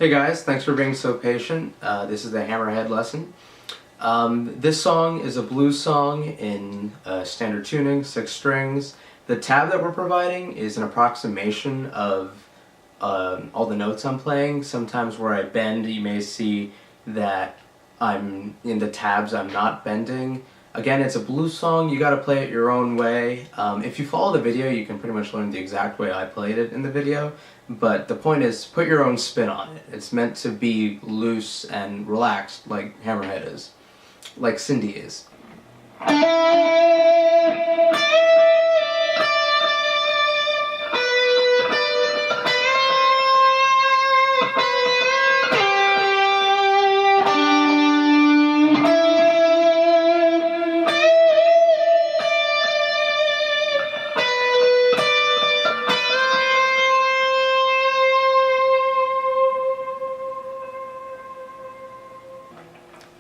Hey guys, thanks for being so patient. This is the Hammerhead lesson. This song is a blues song in standard tuning, 6 strings. The tab that we're providing is an approximation of all the notes I'm playing. Sometimes where I bend, you may see that I'm in the tabs, I'm not bending. Again, it's a blues song, you gotta play it your own way. If you follow the video, you can pretty much learn the exact way I played it in the video, but the point is, put your own spin on it. It's meant to be loose and relaxed, like Hammerhead is. Like Cindy is.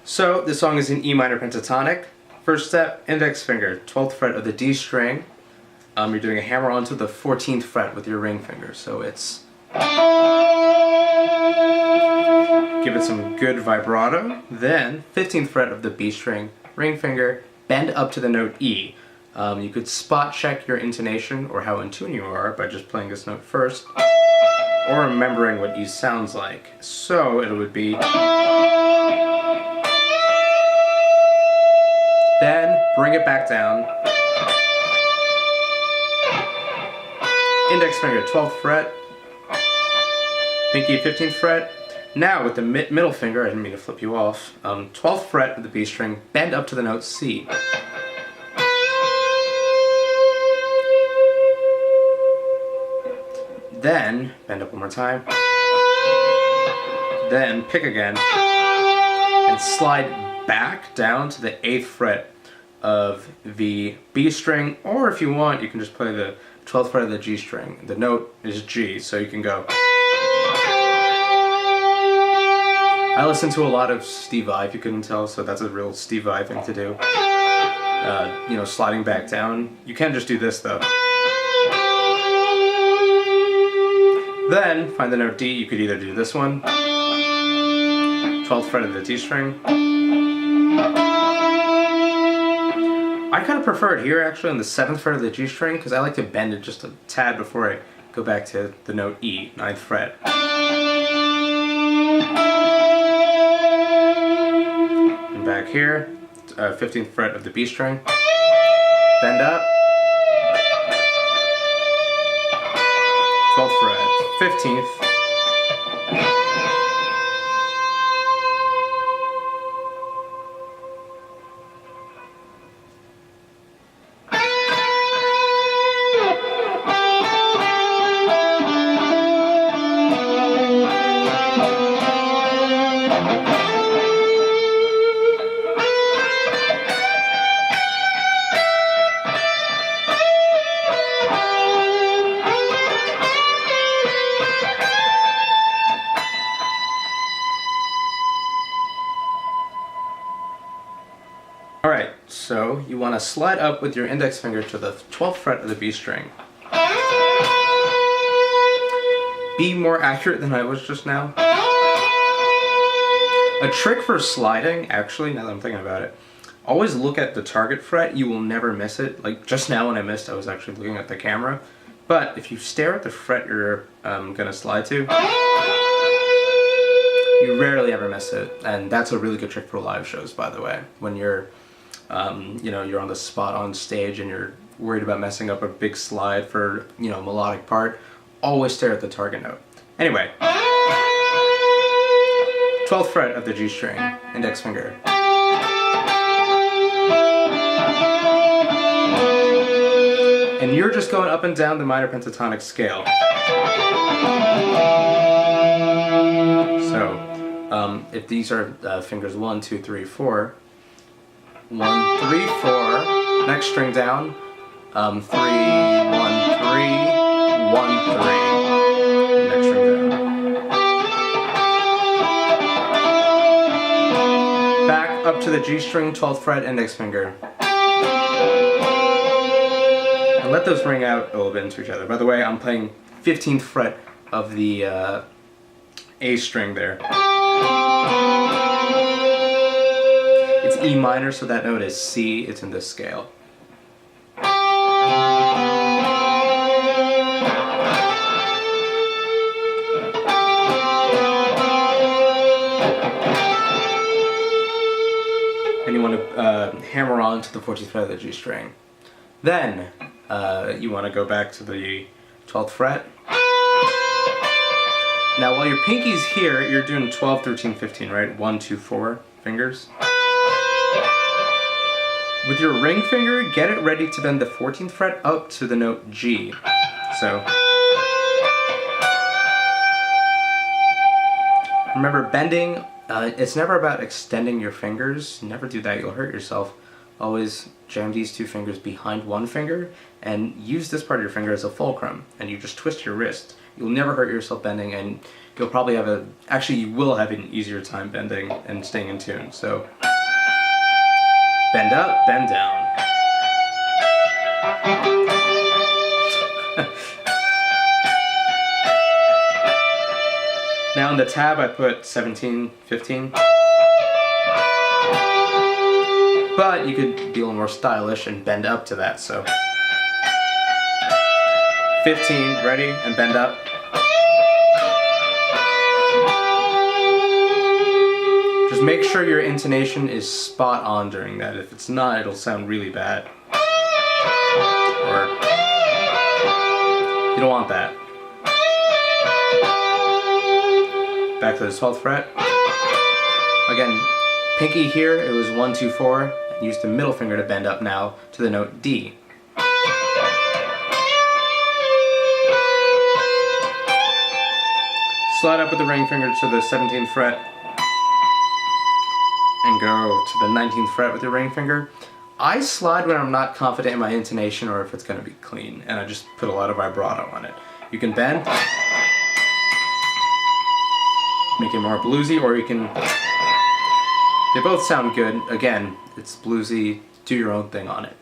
So, this song is in E minor pentatonic. First step, index finger, 12th fret of the D string. You're doing a hammer onto the 14th fret with your ring finger. So it's... Give it some good vibrato. Then, 15th fret of the B string, ring finger, bend up to the note E. You could spot check your intonation or how in tune you are by just playing this note first, or remembering what E sounds like. So, it would be... Then, bring it back down. Index finger, 12th fret. Pinky, 15th fret. Now, with the middle finger, I didn't mean to flip you off, 12th fret of the B string, bend up to the note C. Then, bend up one more time. Then, pick again. And slide back down to the 8th fret of the B string, or if you want, you can just play the 12th fret of the G string. The note is G, so you can go. I listen to a lot of Steve Vai, if you couldn't tell, so that's a real Steve Vai thing to do. You know, sliding back down. You can just do this though. Then, find the note D. You could either do this one, 12th fret of the D string. I kind of prefer it here actually on the 7th fret of the G string because I like to bend it just a tad before I go back to the note E, 9th fret. And back here, 15th fret of the B string. Bend up. 12th fret, 15th. Alright, so you want to slide up with your index finger to the 12th fret of the B string. Be more accurate than I was just now. A trick for sliding, actually, now that I'm thinking about it, always look at the target fret, you will never miss it. Like just now when I missed, I was actually looking at the camera. But if you stare at the fret you're gonna slide to, you rarely ever miss it. And that's a really good trick for live shows, by the way. When you're you know, you're on the spot on stage and you're worried about messing up a big slide for, you know, melodic part, always stare at the target note. Anyway, 12th fret of the G string, index finger. And you're just going up and down the minor pentatonic scale. So, if these are fingers 1, 2, 3, 4, 1, 3, 4, next string down, 3, 1, 3, 1, 3, next string down. Back up to the G string, 12th fret, index finger. And let those ring out a little bit into each other. By the way, I'm playing 15th fret of the A string there. It's E minor, so that note is C. It's in this scale. And you want to hammer on to the 14th fret of the G string. Then you want to go back to the 12th fret. Now while your pinky's here, you're doing 12, 13, 15, right? 1, 2, 4 fingers. With your ring finger, get it ready to bend the 14th fret up to the note G. So remember, bending, it's never about extending your fingers. Never do that, you'll hurt yourself. Always jam these two fingers behind one finger and use this part of your finger as a fulcrum, and you just twist your wrist. You'll never hurt yourself bending, and you'll probably have actually you will have an easier time bending and staying in tune. So bend up, bend down. Now in the tab I put 17, 15. But you could be a little more stylish and bend up to that, so 15, ready, and bend up. Just make sure your intonation is spot on during that. If it's not, it'll sound really bad. Or you don't want that. Back to the 12th fret. Again, pinky here, it was 1, 2, 4. Use the middle finger to bend up now to the note D. Slide up with the ring finger to the 17th fret and go to the 19th fret with your ring finger. I slide when I'm not confident in my intonation or if it's going to be clean, and I just put a lot of vibrato on it. You can bend, make it more bluesy, or you can... They both sound good. Again, it's bluesy. Do your own thing on it.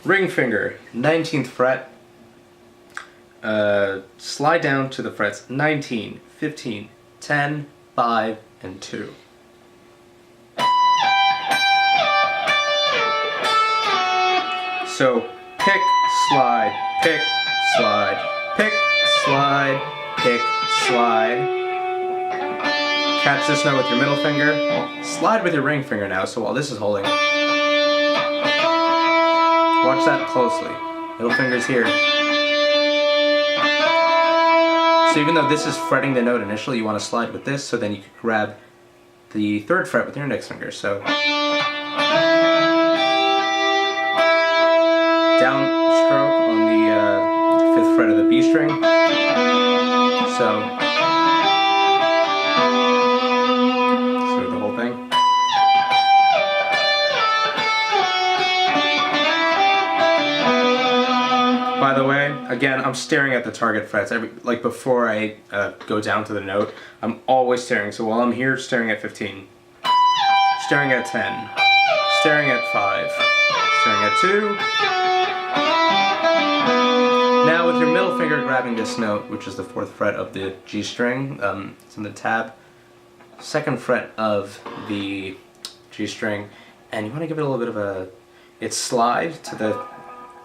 Ring finger, 19th fret, slide down to the frets 19, 15, 10, 5, and 2. So pick, slide, pick, slide, pick, slide, pick, slide. Catch this note with your middle finger. Slide with your ring finger now, so while this is holding, watch that closely. Middle finger's here. So even though this is fretting the note initially, you want to slide with this, so then you can grab the 3rd fret with your index finger. So down stroke on the 5th fret of the B string. So the whole thing. By the way, again, I'm staring at the target frets. Like before I go down to the note, I'm always staring. So while I'm here, staring at 15, staring at 10, staring at 5, staring at 2. Now with your middle finger grabbing this note, which is the 4th fret of the G string, it's in the tab, 2nd fret of the G string, and you want to give it a little bit of a, it's slide to the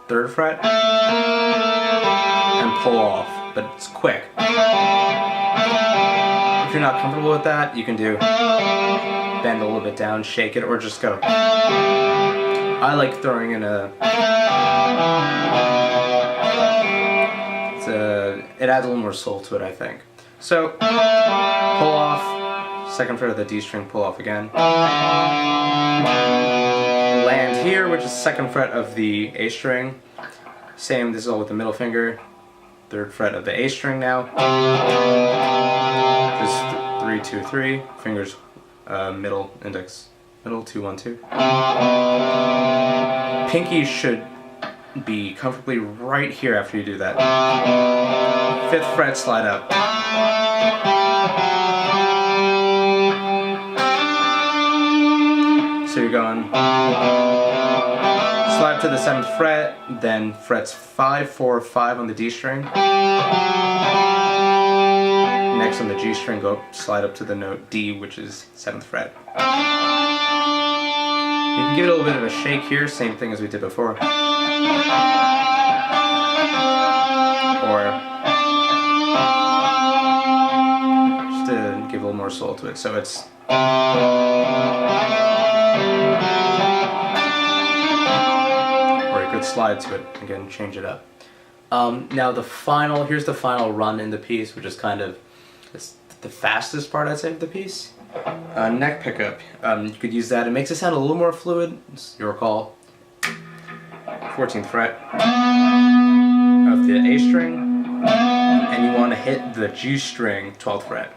3rd fret and pull off, but it's quick. If you're not comfortable with that, you can do bend a little bit down, shake it, or just go. I like throwing in it adds a little more soul to it, I think. So pull off, 2nd fret of the D string, pull off again. Land here, which is 2nd fret of the A string. Same, this is all with the middle finger. 3rd fret of the A string now. Just 3, 2, 3. Fingers middle index, middle 2 1 2. Pinky should be comfortably right here after you do that. 5th fret, slide up. So you're going slide to the 7th fret, then frets 5, 4, 5 on the D string. Next on the G string, go slide up to the note D, which is 7th fret. You can give it a little bit of a shake here, same thing as we did before. Or just to give a little more soul to it. So it's or a good slide to it. Again, change it up. Now here's the final run in the piece, which is kind of the fastest part, I'd say, of the piece. Neck pickup. You could use that. It makes it sound a little more fluid. You'll recall 14th fret of the A string, and you want to hit the G string 12th fret.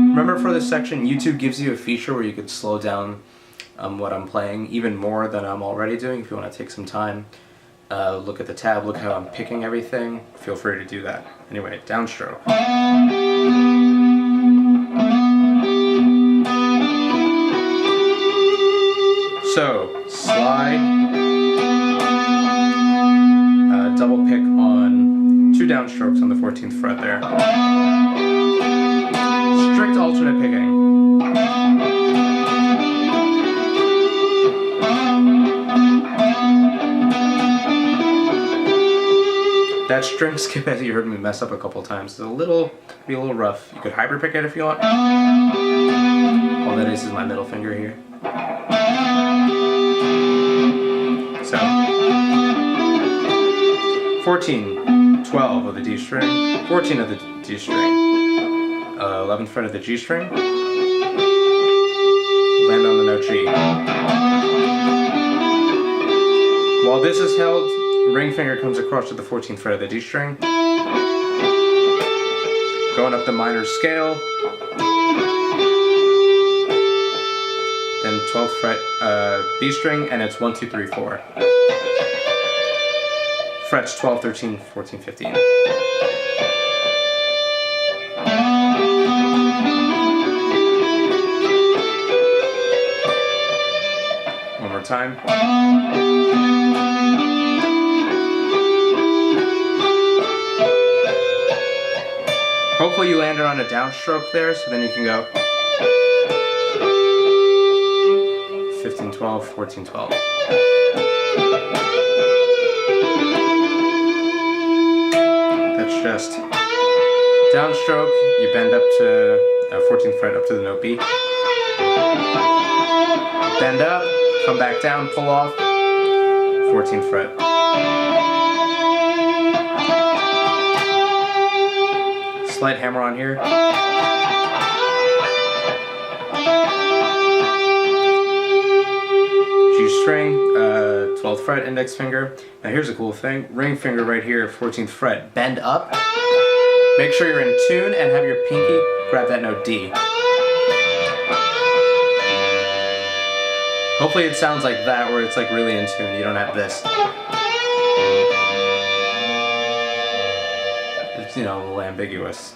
Remember, for this section, YouTube gives you a feature where you could slow down what I'm playing even more than I'm already doing. If you want to take some time, look at the tab, look how I'm picking everything, feel free to do that. Anyway, downstroke. So, slide, double pick on 2 downstrokes on the 14th fret there. Strict alternate picking. That string skip, as you heard me mess up a couple times, is be a little rough. You could hyper pick it if you want. All that is my middle finger here. So 14, 12 of the D string, 14 of the D string, 11th fret of the G string, land on the note G. While this is held, ring finger comes across to the 14th fret of the D string, going up the minor scale, then 12th fret B string, and it's 1, 2, 3, 4. Frets 12, 13, 14, 15. One more time. Hopefully you landed on a downstroke there, so then you can go 15, 12, 14, 12. That's just downstroke, you bend up to 14th fret up to the note B. Bend up, come back down, pull off, 14th fret. Slight hammer on here. G string, 12th fret, index finger. Now here's a cool thing. Ring finger right here, 14th fret. Bend up. Make sure you're in tune and have your pinky grab that note D. Hopefully it sounds like that, where it's like really in tune. You don't have this. It's, a little ambiguous.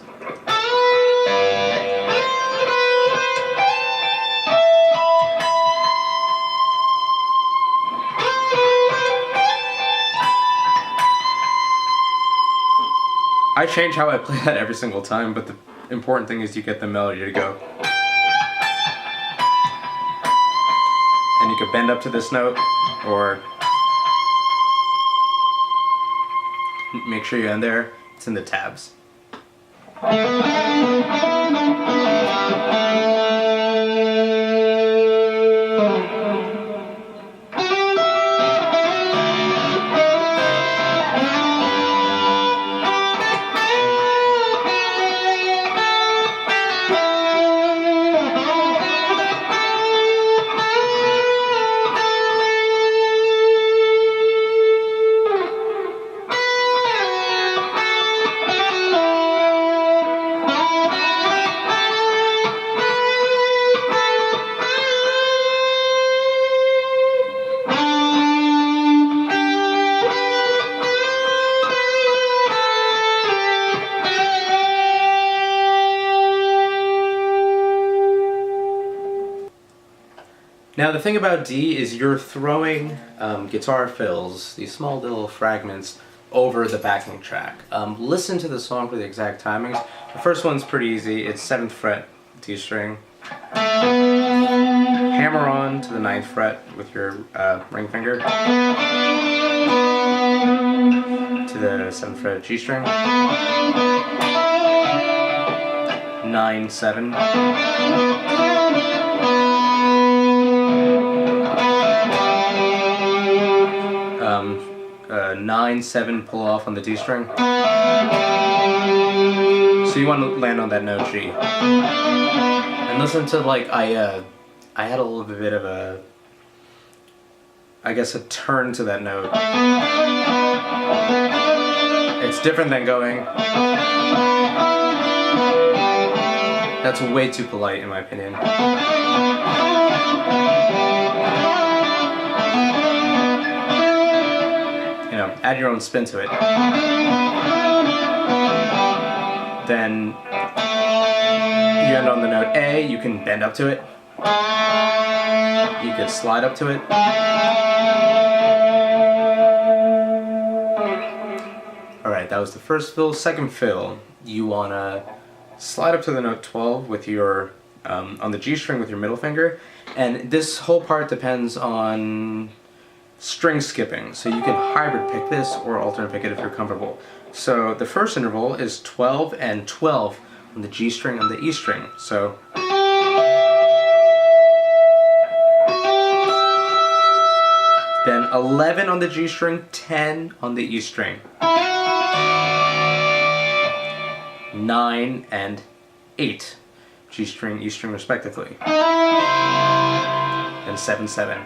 I change how I play that every single time, but the important thing is you get the melody to go. And you could bend up to this note, or make sure you end there. It's in the tabs. Now the thing about D is you're throwing guitar fills, these small little fragments, over the backing track. Listen to the song for the exact timings. The first one's pretty easy. It's 7th fret D string. Hammer on to the 9th fret with your ring finger to the 7th fret G string. 9, 7. 9, 7 pull off on the D string. So you want to land on that note G. And listen to like I had a little bit of a, I guess, a turn to that note. It's different than going. That's way too polite in my opinion. You know, add your own spin to it. Then you end on the note A, you can bend up to it. You could slide up to it. Alright, that was the first fill. Second fill, you want to slide up to the note 12 with your, on the G string with your middle finger. And this whole part depends on string skipping. So you can hybrid pick this or alternate pick it if you're comfortable. So the first interval is 12 and 12 on the G string and the E string. So then 11 on the G string, 10 on the E string. 9 and 8, G string, E string respectively. And 7, 7.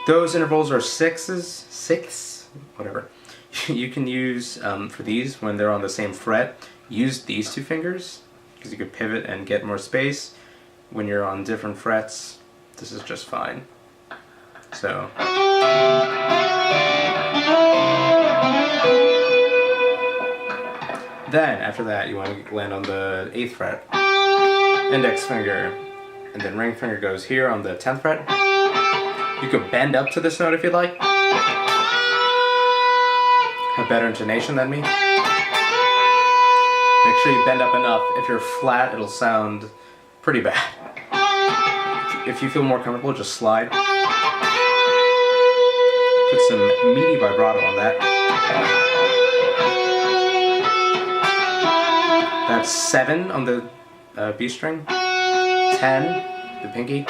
Those intervals are sixths, whatever. You can use, for these, when they're on the same fret, use these two fingers, because you could pivot and get more space. When you're on different frets, this is just fine. So. Then, after that, you want to land on the 8th fret, index finger, and then ring finger goes here on the 10th fret. You could bend up to this note if you'd like. Have better intonation than me. Make sure you bend up enough. If you're flat, it'll sound pretty bad. If you feel more comfortable, just slide. Put some meaty vibrato on that. That's 7 on the B string, 10, the pinky,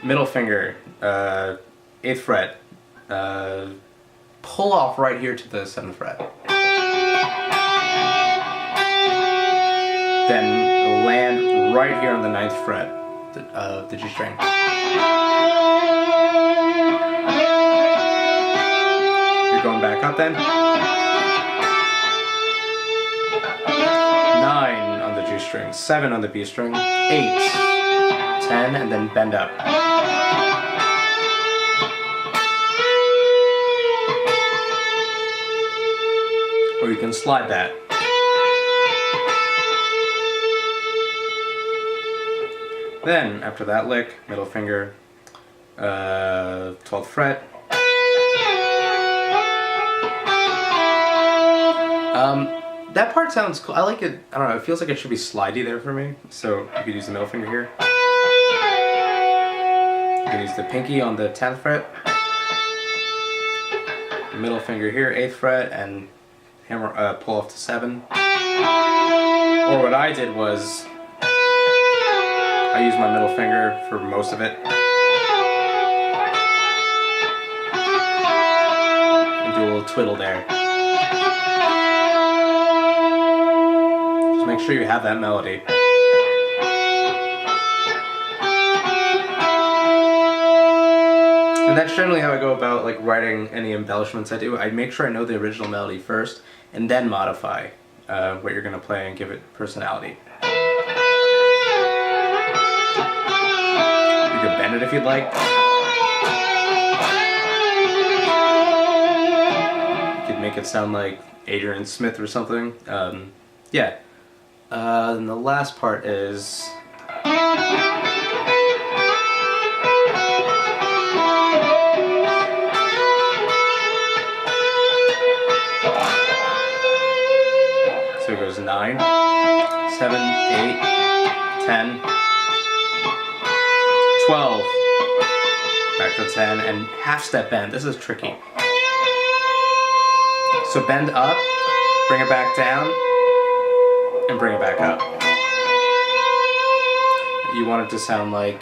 middle finger, 8th fret, pull off right here to the 7th fret. Then land right here on the 9th fret of the G string. You're going back up then. 9 on the G string, 7 on the B string, 8, 10, and then bend up. Or you can slide that. Then, after that lick, middle finger, 12th fret. That part sounds cool. I like it. I don't know. It feels like it should be slidey there for me. So you could use the middle finger here. You can use the pinky on the 10th fret. Middle finger here, 8th fret, and hammer pull off to 7. Or what I did was I used my middle finger for most of it. And do a little twiddle there. Make sure you have that melody. And that's generally how I go about like writing any embellishments I do. I make sure I know the original melody first, and then modify what you're gonna play and give it personality. You can bend it if you'd like. You could make it sound like Adrian Smith or something. Yeah. And the last part is So it goes 9, 7, 8, 10, 12, back to 10, and half step bend. This is tricky. So bend up, bring it back down, and bring it back up. You want it to sound like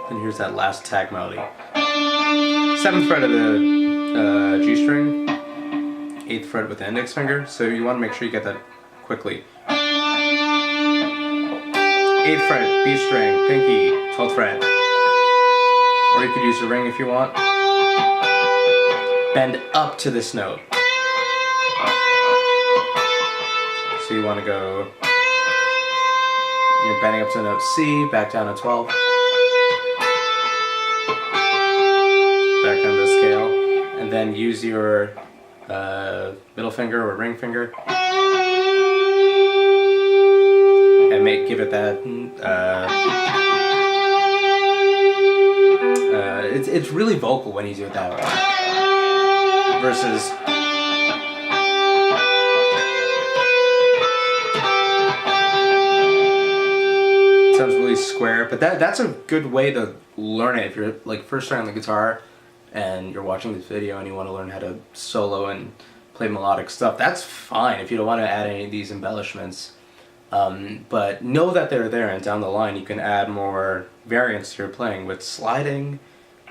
and here's that last tag melody. 7th fret of the G string, 8th fret with the index finger, so you want to make sure you get that quickly. 8th fret, B string, pinky, 12th fret. Or you could use a ring if you want. Bend up to this note. So you want to go, you're bending up to the note C, back down to 12. Back down the scale, and then use your middle finger or ring finger and give it that. It's really vocal when you do it that way. Versus. It sounds really square, but that's a good way to learn it if you're like first starting on the guitar and you're watching this video and you want to learn how to solo and play melodic stuff. That's fine if you don't want to add any of these embellishments. But know that they're there, and down the line you can add more variants to your playing with sliding,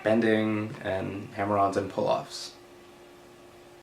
bending, and hammer-ons and pull-offs.